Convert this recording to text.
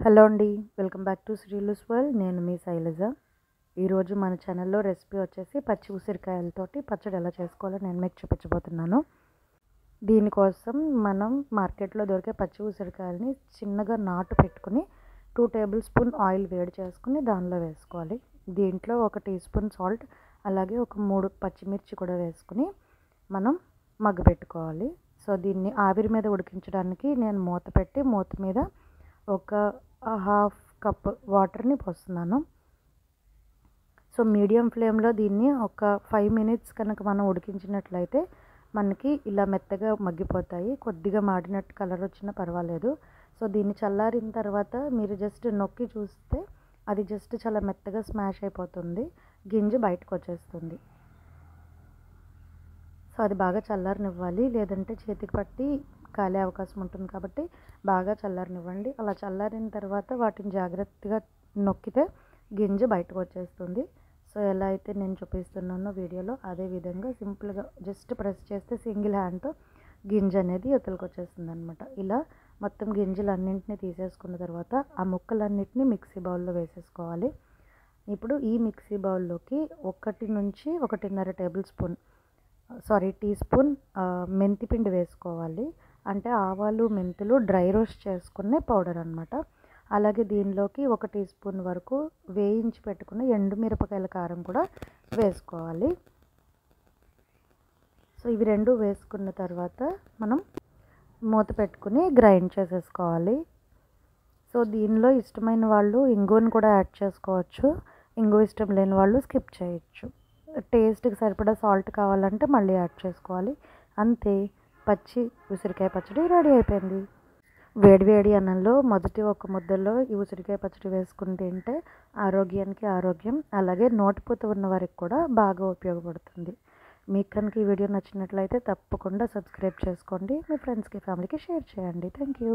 Hello అండి, welcome back to Sreelu's world. నేను మీ శైలజ. ఈరోజు మన ఛానల్లో రెసిపీ వచ్చేసి పచ్చి ఉసిరికాయలతోటి పచ్చడి ఎలా చేసుకోవాలో నేను మీకు చూపించబోతున్నాను. దీనికోసం మనం మార్కెట్లో దొరికే పచ్చి ఉసిరికాయలని చిన్నగా నాటు పెట్టుకుని 2 టేబుల్ స్పూన్ ఆయిల్ వేడి చేసుకుని దానిలో వేసుకోవాలి. దీంట్లో 1 టీ స్పూన్ సాల్ట్, అలాగే ఒక 3 పచ్చిమిర్చి కూడా వేసుకుని మనం మగ్గపెట్టుకోవాలి. సో దీన్ని ఆవిరి మీద ఉడికించడానికి నేను మూత మీద ఒక హాఫ్ కప్ వాటర్ని పోస్తున్నాను. సో మీడియం ఫ్లేమ్లో దీన్ని ఒక 5 మినిట్స్ కనుక మనం ఉడికించినట్లయితే మనకి ఇలా మెత్తగా మగ్గిపోతాయి. కొద్దిగా మాడినట్టు కలర్ వచ్చినా పర్వాలేదు. సో దీన్ని చల్లారిన తర్వాత మీరు జస్ట్ నొక్కి చూస్తే అది జస్ట్ చాలా మెత్తగా స్మాష్ అయిపోతుంది, గింజ బయటకు వచ్చేస్తుంది. సో అది బాగా చల్లారనివ్వాలి, లేదంటే చేతికి పట్టి కాలే అవకాశం ఉంటుంది. కాబట్టి బాగా చల్లారనివ్వండి. అలా చల్లారిన తర్వాత వాటిని జాగ్రత్తగా నొక్కితే గింజ బయటకు వచ్చేస్తుంది. సో ఎలా అయితే నేను చూపిస్తున్నానో వీడియోలో అదే విధంగా సింపుల్గా జస్ట్ ప్రెస్ చేస్తే సింగిల్ హ్యాండ్తో గింజ అనేది యువతలకు వచ్చేస్తుంది అనమాట. ఇలా మొత్తం గింజలన్నింటినీ తీసేసుకున్న తర్వాత ఆ ముక్కలన్నింటినీ మిక్సీ బౌల్లో వేసేసుకోవాలి. ఇప్పుడు ఈ మిక్సీ బౌల్లోకి 1 నుంచి 1.5 టీ స్పూన్ మెంతిపిండి వేసుకోవాలి. అంటే ఆవాలు మెంతులు డ్రై రోస్ట్ చేసుకునే పౌడర్ అనమాట. అలాగే దీనిలోకి 1 టీ స్పూన్ వరకు వేయించి పెట్టుకున్న ఎండుమిరపకాయల కారం కూడా వేసుకోవాలి. సో ఇవి రెండు వేసుకున్న తర్వాత మనం మూత పెట్టుకుని గ్రైండ్ చేసేసుకోవాలి. సో దీనిలో ఇష్టమైన వాళ్ళు ఇంగువను కూడా యాడ్ చేసుకోవచ్చు, ఇంగువ ఇష్టం లేని వాళ్ళు స్కిప్ చేయొచ్చు. టేస్ట్కి సరిపడా సాల్ట్ కావాలంటే మళ్ళీ యాడ్ చేసుకోవాలి. అంతే, పచ్చి ఉసిరికాయ పచ్చడి రెడీ అయిపోయింది. వేడివేడి అన్నంలో మొదటి ఒక ముద్దలో ఈ ఉసిరికాయ పచ్చడి వేసుకుని తింటే ఆరోగ్యానికి ఆరోగ్యం, అలాగే నోటిపూత ఉన్న వారికి కూడా బాగా ఉపయోగపడుతుంది. మీకు కనుక ఈ వీడియో నచ్చినట్లయితే తప్పకుండా సబ్స్క్రైబ్ చేసుకోండి, మీ ఫ్రెండ్స్కి ఫ్యామిలీకి షేర్ చేయండి. Thank you.